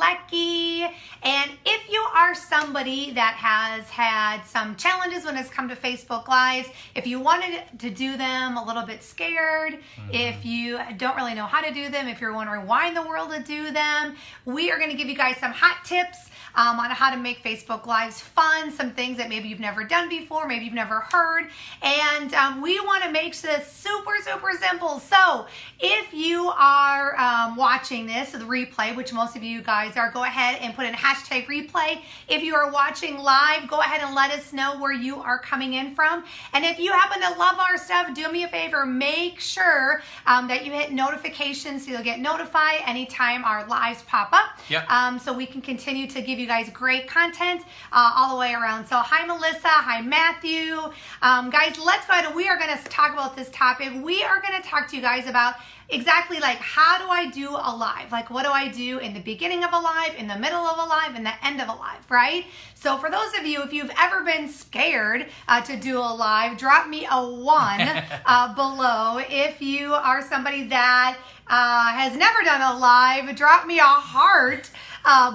Lecky. And if you are somebody that has had some challenges when it's come to Facebook Lives, if you wanted to do them a little bit scared, if you don't really know how to do them, if you're wondering why in the world to do them, we are going to give you guys some hot tips on how to make Facebook Lives fun, some things that maybe you've never done before, maybe you've never heard, and we want to make this super, super simple. So if you are watching this, the replay, which most of you guys are, go ahead and put in hashtag replay. If you are watching live, go ahead and let us know where you are coming in from. And if you happen to love our stuff, do me a favor, make sure that you hit notifications so you'll get notified anytime our lives pop up. Yep. So we can continue to give you guys great content all the way around. So hi Melissa, hi Matthew. Guys, let's go ahead and we are going to talk about this topic. We are going to talk to you guys about exactly like how do I do a live? Like what do I do in the beginning of a live, in the middle of a live, and the end of a live, right? So for those of you, if you've ever been scared to do a live, drop me a 1 below. If you are somebody that has never done a live, drop me a heart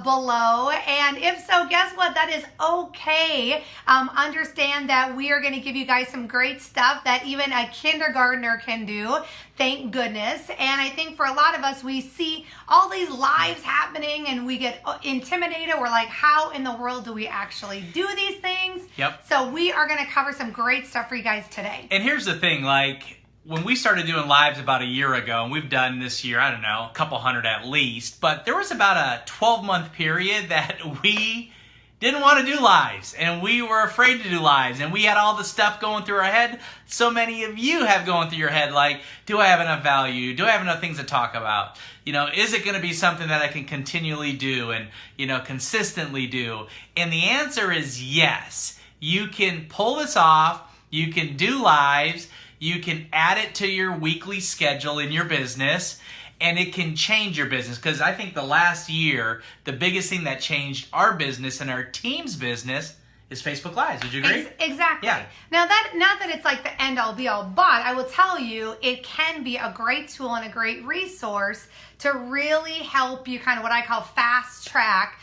below. And if so, guess what? That is okay. Understand that we are going to give you guys some great stuff that even a kindergartner can do. Thank goodness. And I think for a lot of us, we see all these lives happening and we get intimidated. We're like, how in the world do we actually do these things? Yep. So we are going to cover some great stuff for you guys today. And here's the thing, like, when we started doing lives about a year ago, and we've done this year, I don't know, a couple hundred at least, but there was about a 12-month period that we didn't want to do lives, and we were afraid to do lives, and we had all the stuff going through our head. So many of you have going through your head, like, do I have enough value? Do I have enough things to talk about? You know, is it going to be something that I can continually do and, you know, consistently do? And the answer is yes. You can pull this off. You can do lives. You can add it to your weekly schedule in your business, and it can change your business. Because I think the last year, the biggest thing that changed our business and our team's business is Facebook Lives. Would you agree? Exactly. Yeah. Now, not that it's like the end-all be-all, but I will tell you, it can be a great tool and a great resource to really help you kind of what I call fast-track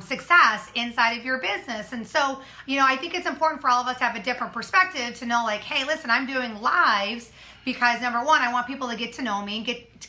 success inside of your business. And so, you know, I think it's important for all of us to have a different perspective to know like, hey, listen, I'm doing lives because number one, I want people to get to know me,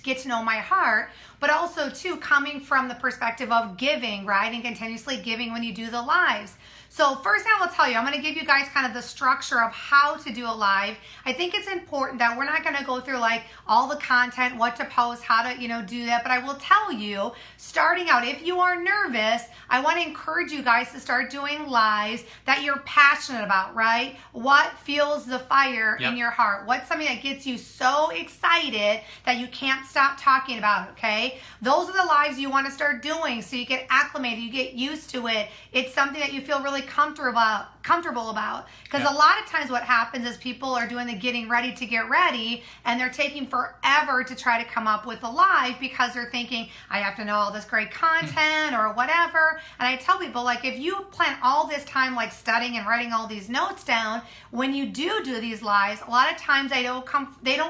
get to know my heart, but also too, coming from the perspective of giving, right? And continuously giving when you do the lives. So first I will tell you, I'm going to give you guys kind of the structure of how to do a live. I think it's important that we're not going to go through like all the content, what to post, how to, you know, do that. But I will tell you, starting out, if you are nervous, I want to encourage you guys to start doing lives that you're passionate about, right? What fuels the fire in your heart? What's something that gets you so excited that you can't stop talking about it, okay? Those are the lives you want to start doing so you get acclimated, you get used to it. It's something that you feel really comfortable about. Because a lot of times what happens is people are doing the getting ready to get ready and they're taking forever to try to come up with a live because they're thinking, I have to know all this great content or whatever. And I tell people, like, if you plan all this time like studying and writing all these notes down, when you do these lives, a lot of times they don't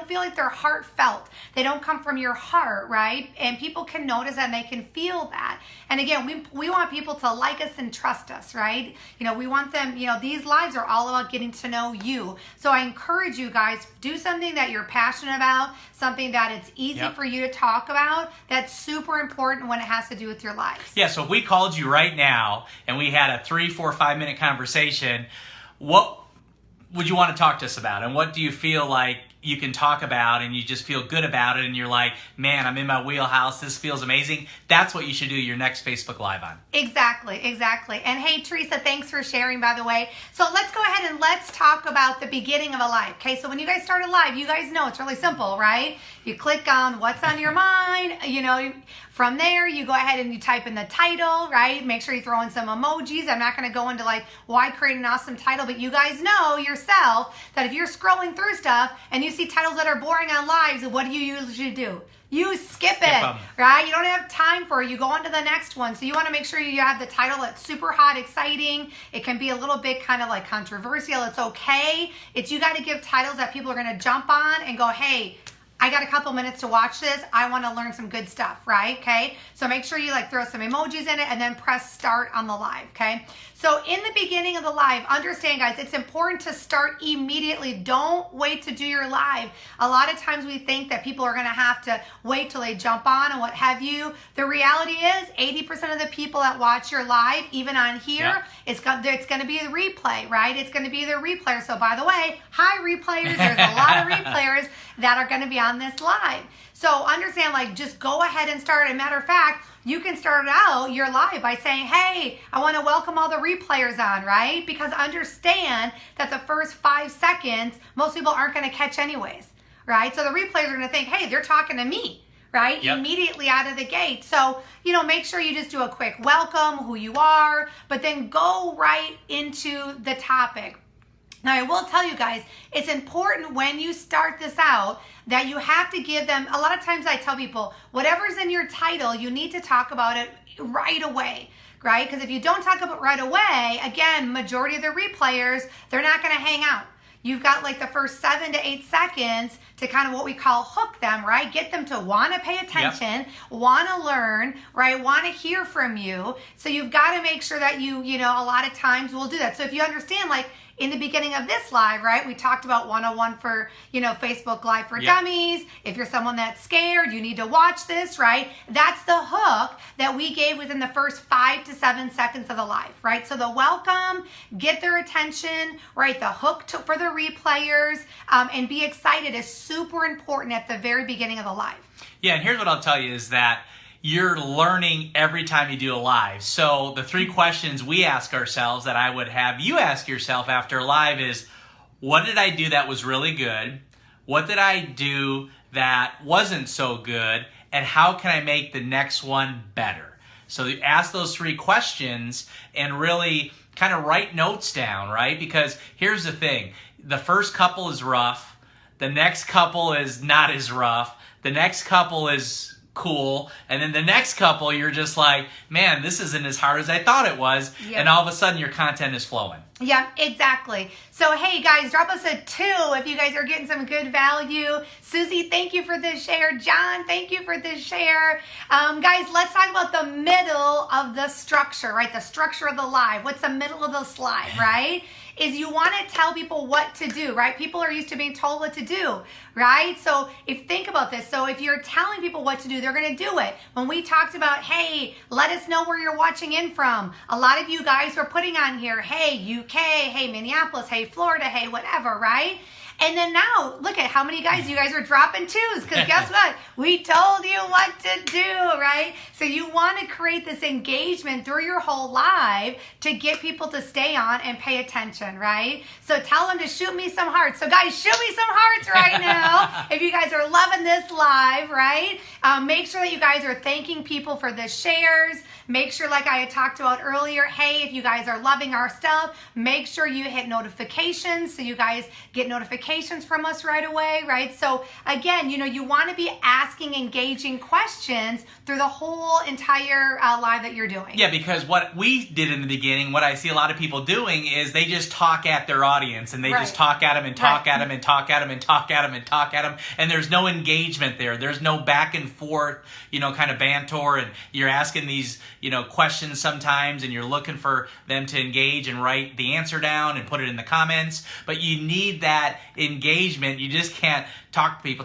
feel like they're heartfelt. They don't come from your heart, right? And people can notice that and they can feel that. And again, we want people to like us and trust us, right? You know, we want them, you know, these lives are all about getting to know you. So I encourage you guys, do something that you're passionate about, something that it's easy for you to talk about. That's super important when it has to do with your lives. Yeah, so if we called you right now and we had a 3, 4, 5 minute conversation, what would you want to talk to us about? And what do you feel like you can talk about and you just feel good about it and you're like, man, I'm in my wheelhouse, this feels amazing? That's what you should do your next Facebook Live on. Exactly. And hey, Teresa, thanks for sharing, by the way. So let's go ahead and let's talk about the beginning of a live. Okay, so when you guys start a live, you guys know it's really simple, right? You click on what's on your mind, you know, from there, you go ahead and you type in the title, right? Make sure you throw in some emojis. I'm not going to go into like why create an awesome title, but you guys know yourself that if you're scrolling through stuff and you see titles that are boring on lives, what do you usually do? You skip it, right? You don't have time for it. You go on to the next one. So you want to make sure you have the title that's super hot, exciting. It can be a little bit kind of like controversial. It's okay. You got to give titles that people are going to jump on and go, hey, I got a couple minutes to watch this. I want to learn some good stuff, right? Okay. So make sure you like throw some emojis in it and then press start on the live. Okay. So in the beginning of the live, understand guys, it's important to start immediately. Don't wait to do your live. A lot of times we think that people are going to have to wait till they jump on and what have you. The reality is 80% of the people that watch your live, even on here, it's going to be the replay, right? It's going to be the replayer. So by the way, hi replayers. There's a lot of replayers that are going to be on this live. So understand, like, just go ahead and start. As a matter of fact, you can start out your live by saying, hey, I want to welcome all the replayers on, right? Because understand that the first 5 seconds, most people aren't going to catch anyways, right? So the replayers are going to think, hey, they're talking to me, right? Yep. Immediately out of the gate. So, make sure you just do a quick welcome, who you are, but then go right into the topic. Now, I will tell you guys, it's important when you start this out that you have to give them, a lot of times I tell people, whatever's in your title, you need to talk about it right away, right? Because if you don't talk about it right away, again, majority of the replayers, they're not going to hang out. You've got like the first 7 to 8 seconds to kind of what we call hook them, right? Get them to want to pay attention, want to learn, right? Want to hear from you. So you've got to make sure that you a lot of times will do that. So if you understand, like, in the beginning of this live, right, we talked about 101 for, Facebook Live for Dummies. If you're someone that's scared, you need to watch this, right? That's the hook that we gave within the first 5 to 7 seconds of the live, right? So the welcome, get their attention, right? The hook for the replayers, and be excited is super important at the very beginning of the live. Yeah, and here's what I'll tell you is that you're learning every time you do a live. So the 3 questions we ask ourselves that I would have you ask yourself after live is, what did I do that was really good? What did I do that wasn't so good? And how can I make the next one better? So you ask those 3 questions and really kind of write notes down, right? Because here's the thing. The first couple is rough. The next couple is not as rough. The next couple is cool, and then the next couple you're just like, man, this isn't as hard as I thought it was. And all of a sudden your content is flowing. Yeah, exactly. So hey guys, drop us a 2 if you guys are getting some good value. Susie, thank you for this share. John, thank you for this share. Guys, let's talk about the middle of the structure, right? The structure of the live. What's the middle of the slide, right? Is you want to tell people what to do, right? People are used to being told what to do, right? So think about this. So if you're telling people what to do, they're going to do it. When we talked about, hey, let us know where you're watching in from. A lot of you guys were putting on here, hey, UK, hey, Minneapolis, hey, Florida, hey, whatever, right? And then now, look at how many guys you guys are dropping 2s, because guess what? We told you what to do, right? So you want to create this engagement through your whole live to get people to stay on and pay attention, right? So tell them to shoot me some hearts. So guys, shoot me some hearts right now if you guys are loving this live, right? Make sure that you guys are thanking people for the shares. Make sure, like I had talked about earlier, hey, if you guys are loving our stuff, make sure you hit notifications so you guys get notifications from us right away, right? So again, you want to be asking engaging questions through the whole entire live that you're doing. Yeah, because what we did in the beginning, what I see a lot of people doing is they just talk at their audience, and they just talk at them and talk at them and talk at them and talk at them and talk at them, and there's no engagement there. There's no back and forth, kind of banter, and you're asking these, questions sometimes, and you're looking for them to engage and write the answer down and put it in the comments. But you need that engagement. You just can't talk to people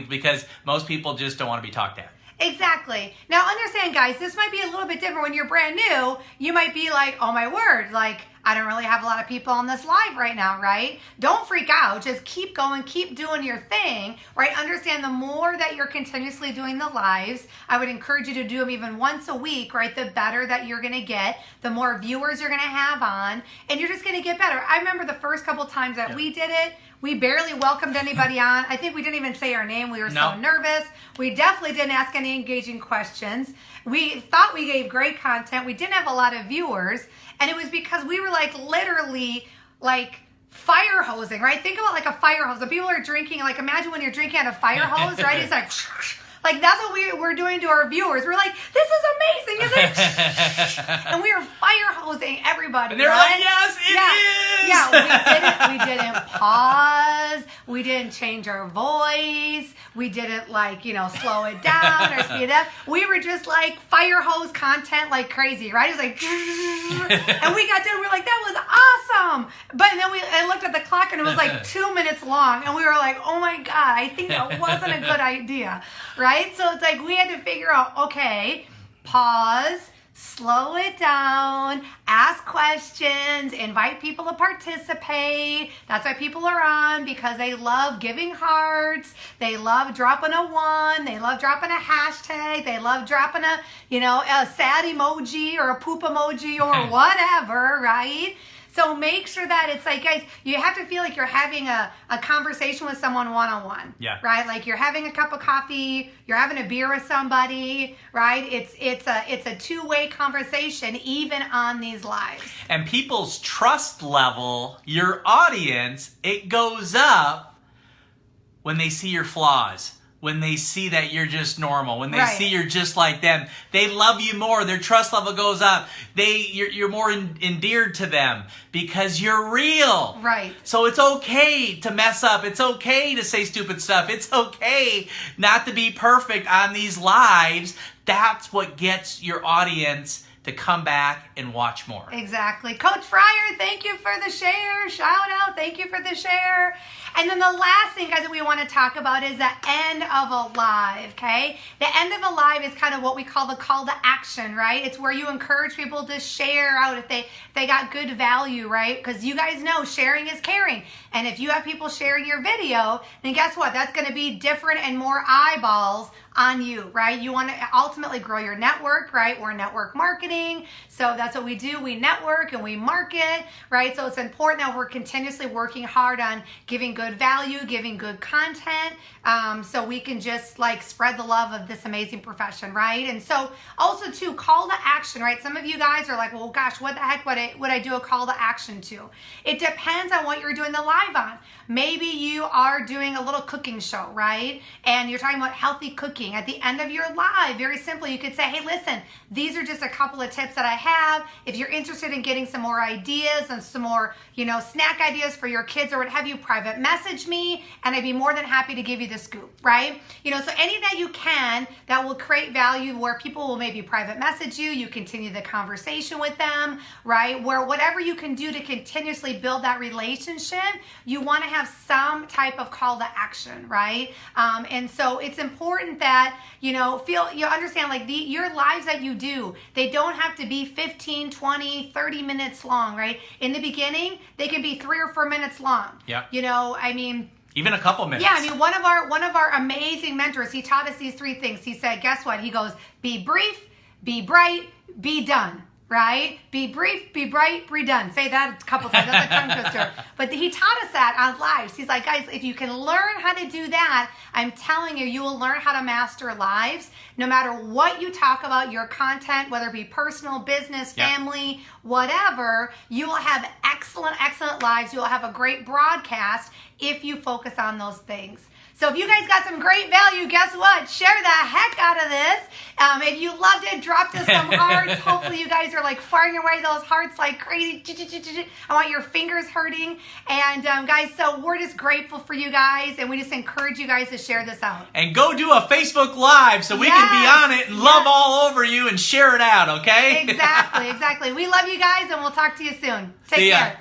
because most people just don't want to be talked at. Exactly. Now understand, guys, this might be a little bit different when you're brand new. You might be like, oh my word, like, I don't really have a lot of people on this live right now, right? Don't freak out. Just keep going, keep doing your thing, right? Understand the more that you're continuously doing the lives, I would encourage you to do them even once a week, right? The better that you're going to get, the more viewers you're going to have on, and you're just going to get better. I remember the first couple times that we did it, we barely welcomed anybody on. I think we didn't even say our name. We were so nervous. We definitely didn't ask any engaging questions. We thought we gave great content. We didn't have a lot of viewers. And it was because we were literally fire hosing, right? Think about like a fire hose. When people are drinking, imagine when you're drinking out of a fire hose, right? It's like that's what we're doing to our viewers. We're like, this is amazing, isn't it? And we were fire hosing everybody. And they're like, yes, it Yeah, we didn't pause. We didn't change our voice. We didn't slow it down or speed it up. We were just like fire hose content like crazy, right? It was like, and we got done. We were like, that was awesome. But then I looked at the clock and it was like 2 minutes long, and we were like, oh my God, I think that wasn't a good idea, right? So it's like we had to figure out, okay, pause. Slow it down, ask questions, invite people to participate. That's why people are on, because they love giving hearts. They love dropping a 1. They love dropping a hashtag. They love dropping a sad emoji or a poop emoji or whatever, right? So make sure that it's like, guys, you have to feel like you're having a conversation with someone one-on-one. Yeah. Right? Like you're having a cup of coffee, you're having a beer with somebody, right? It's a two-way conversation, even on these lives. And people's trust level, your audience, it goes up when they see your flaws. When they see that you're just normal, when they see you're just like them, they love you more. Their trust level goes up. You're more endeared to them because you're real. Right. So it's okay to mess up. It's okay to say stupid stuff. It's okay not to be perfect on these lives. That's what gets your audience to come back and watch more. Exactly. Coach Fryer, thank you for the share. Shout out. Thank you for the share. And then the last thing, guys, that we want to talk about is the end of a live, okay? The end of a live is kind of what we call the call to action, right? It's where you encourage people to share out if they got good value, right? Because you guys know sharing is caring. And if you have people sharing your video, then guess what? That's going to be different and more eyeballs on you, right? You want to ultimately grow your network, right? We're network marketing. So that's what we do. We network and we market, right? So it's important that we're continuously working hard on giving good value, giving good content, so we can just spread the love of this amazing profession, right? And so also too, call to action, right? Some of you guys are like, well, gosh, what the heck would I do a call to action to? It depends on what you're doing the live on. Maybe you are doing a little cooking show, right? And you're talking about healthy cooking. At the end of your live, very simply, you could say, hey, listen, these are just a couple of tips that I have. If you're interested in getting some more ideas and some more, snack ideas for your kids or what have you, private message me, and I'd be more than happy to give you the scoop, right? So any that you can that will create value where people will maybe private message you, you continue the conversation with them, right? Where whatever you can do to continuously build that relationship, you want to have some type of call to action, right? And so it's important that, you understand your lives that you do, they don't have to be 15, 20, 30 minutes long, right? In the beginning, they can be 3 or 4 minutes long. Yeah. Even a couple minutes. Yeah, one of our amazing mentors, he taught us these 3 things. He said, guess what? He goes, be brief, be bright, be done. Right? Be brief, be bright, be done. Say that a couple times. That's a tongue twister. But he taught us that on lives. He's like, guys, if you can learn how to do that, I'm telling you, you will learn how to master lives. No matter what you talk about, your content, whether it be personal, business, family, whatever, you will have excellent, excellent lives. You will have a great broadcast if you focus on those things. So if you guys got some great value, guess what? Share the heck out of this. If you loved it, drop us some hearts. Hopefully you guys are firing away those hearts like crazy. I want your fingers hurting. And guys, so we're just grateful for you guys, and we just encourage you guys to share this out. And go do a Facebook Live so we can be on it and love all over you and share it out, okay? Exactly. We love you guys, and we'll talk to you soon. Take care.